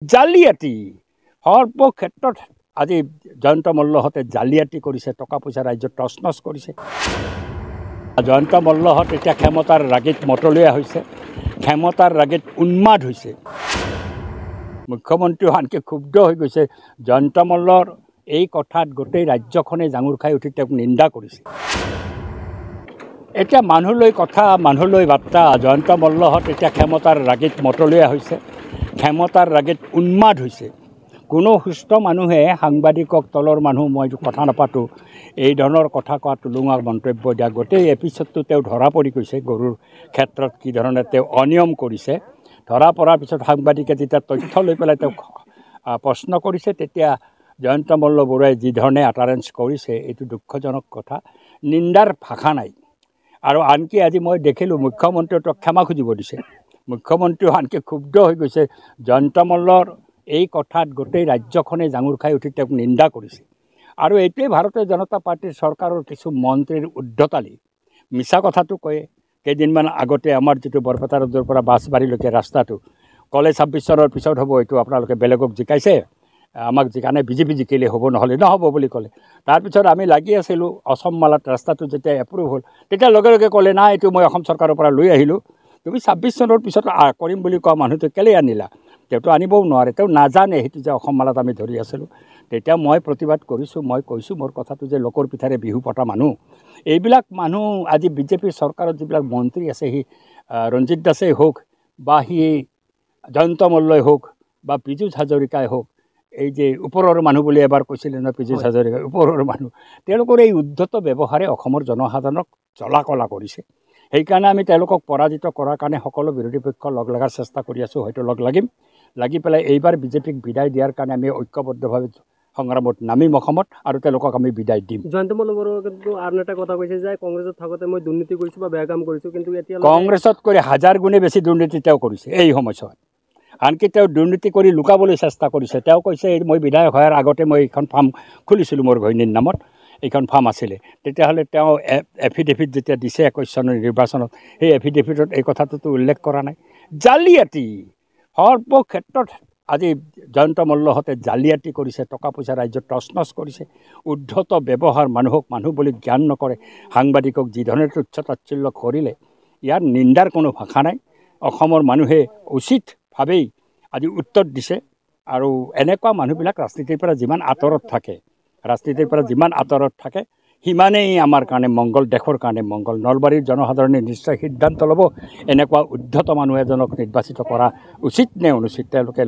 জালিয়াতি সৰ্বক্ষেত্ৰত আজি জয়ন্ত মল্লহঁতে জালিয়াতি কৰিছে, টকা পইচা ৰাজ্যত তছনছ কৰিছে। জয়ন্ত মল্লহঁত এতিয়া ক্ষমতাৰ ৰাগিত মতলীয়া হৈছে, ক্ষমতাৰ ৰাগিত উন্মাদ হৈছে। মুখ্যমন্ত্ৰীও আনকি ক্ষুব্ধ হৈ গৈছে। জয়ন্ত মল্লৰ এই কথাত গোটেই ৰাজ্যখনে জাঙুৰ খাই উঠি তেওঁক নিন্দা কৰিছে। এতিয়া মানুহলৈ কথা, মানুহলৈ বাৰ্তা। জয়ন্ত মল্লহঁত এতিয়া ক্ষমতাৰ ৰাগিত মতলীয়া হৈছে, ক্ষমতাৰ ৰাগিত উন্মাদ হৈছে। কোনো সুস্থ মানুহে সাংবাদিকক তলৰ মানুহ মই কথা নাপাতোঁ এই ধৰণৰ কথা কোৱা টুলুঙা মন্তব্য দিয়া গোটেই এপিছডটো তেওঁ ধৰা পৰি গৈছে। গৰুৰ ক্ষেত্ৰত কি ধৰণে তেওঁ অনিয়ম কৰিছে ধৰা পৰাৰ পিছত সাংবাদিকে যেতিয়া তথ্য লৈ পেলাই তেওঁক প্ৰশ্ন কৰিছে, তেতিয়া জয়ন্ত মল্ল বৰুৱাই যি ধৰণে আটাৰেঞ্চ কৰিছে এইটো দুঃখজনক কথা। নিন্দাৰ ভাষা নাই। আৰু আনকি আজি মই দেখিলোঁ মুখ্যমন্ত্ৰীয়ে তেওঁক ক্ষমা খুজিব দিছে। মুখ্যমন্ত্ৰীও আনকি ক্ষুব্ধ হৈ গৈছে। জয়ন্ত মল্লৰ এই কথাত গোটেই ৰাজ্যখনে জাঙুৰ খাই উঠি তেওঁক নিন্দা কৰিছে। আৰু এইটোৱে ভাৰতীয় জনতা পাৰ্টীৰ চৰকাৰৰ কিছু মন্ত্ৰীৰ উদ্ধতালি। মিছা কথাটো কয়। কেইদিনমান আগতে আমাৰ যিটো বৰপেটা ৰোডৰ পৰা বাছবাৰীলৈকে ৰাস্তাটো ক'লে 26 চনৰ পিছত হ'ব, এইটো আপোনালোকে বেলেগক জিকাইছে, আমাক জিকানে বিজেপি জিকিলে হ'ব, নহ'লে নহ'ব বুলি ক'লে। তাৰপিছত আমি লাগি আছিলোঁ। অসম মালাত ৰাস্তাটো যেতিয়া এপ্ৰুভ হ'ল তেতিয়া লগে লগে ক'লে নাই এইটো মই অসম চৰকাৰৰ পৰা লৈ আহিলোঁ, তুমি 26 চনৰ পিছত কৰিম বুলি কোৱা মানুহটো কেলৈ আনিলা? তেওঁতো আনিবও নোৱাৰে, তেওঁ নাজানে সেইটো যে অসম মালাত আমি ধৰি আছিলোঁ। তেতিয়া মই প্ৰতিবাদ কৰিছোঁ, মই কৈছোঁ মোৰ কথাটো যে লোকৰ পিঠাৰে বিহু পতা মানুহ এইবিলাক মানুহ আজি বিজেপিৰ চৰকাৰত যিবিলাক মন্ত্ৰী আছে, সি ৰঞ্জিত দাসেই হওক বা সি জয়ন্ত মল্লই হওক বা পীযুষ হাজৰিকাই হওক, এই যে ওপৰৰ মানুহ বুলি এবাৰ কৈছিলে নহয় পীযুষ হাজৰিকা, ওপৰৰ মানুহ, তেওঁলোকৰ এই উদ্ধত ব্যৱহাৰে অসমৰ জনসাধাৰণক জ্বলা কলা কৰিছে। সেইকাৰণে আমি তেওঁলোকক পৰাজিত কৰাৰ কাৰণে সকলো বিৰোধী পক্ষ লগ লগাৰ চেষ্টা কৰি আছোঁ। হয়তো লগ লাগিম, লাগি পেলাই এইবাৰ বিজেপিক বিদায় দিয়াৰ কাৰণে আমি ঐক্যবদ্ধভাৱে সংগ্ৰামত নামিম অসমত, আৰু তেওঁলোকক আমি বিদায় দিম। জয়ন্ত মল্ল বৰুৱাই কিন্তু আন এটা কথা কৈছে যে কংগ্ৰেছত থাকোঁতে মই দুৰ্নীতি কৰিছোঁ বা বেয়া কাম কৰিছোঁ, কিন্তু এতিয়া কংগ্ৰেছত কৰি 1000 গুণে বেছি দুৰ্নীতি তেওঁ কৰিছে এই সময়ছোৱাত। আনকি তেওঁ দুৰ্নীতি কৰি লুকাবলৈ চেষ্টা কৰিছে। তেওঁ কৈছে মই বিধায়ক হোৱাৰ আগতে মই এইখন ফাৰ্ম খুলিছিলোঁ মোৰ ঘৈণীৰ নামত, এইখন ফাৰ্ম আছিলে। তেতিয়াহ'লে তেওঁ এফিডেভিট যেতিয়া দিছে 21 চনৰ নিৰ্বাচনত, সেই এফিডেভিটত এই কথাটোতো উল্লেখ কৰা নাই। জালিয়াতি সৰ্বক্ষেত্ৰত আজি জয়ন্ত মল্লহঁতে জালিয়াতি কৰিছে, টকা পইচা ৰাজ্যত তছনছ কৰিছে। উদ্ধত ব্যৱহাৰ, মানুহক মানুহ বুলি জ্ঞান নকৰে, সাংবাদিকক যি ধৰণে তুচ্ছ তাচ্ছিল্য কৰিলে, ইয়াৰ নিন্দাৰ কোনো ভাষা নাই। অসমৰ মানুহে উচিতভাৱেই আজি উত্তৰ দিছে। আৰু এনেকুৱা মানুহবিলাক ৰাজনীতিৰ পৰা যিমান আঁতৰত থাকে, সিমানেই আমাৰ কাৰণে মংগল, দেশৰ কাৰণে মংগল। নলবাৰীৰ জনসাধাৰণে নিশ্চয় সিদ্ধান্ত ল'ব এনেকুৱা উদ্ধত মানুহ এজনক নিৰ্বাচিত কৰা উচিত নে অনুচিত, তেওঁলোকে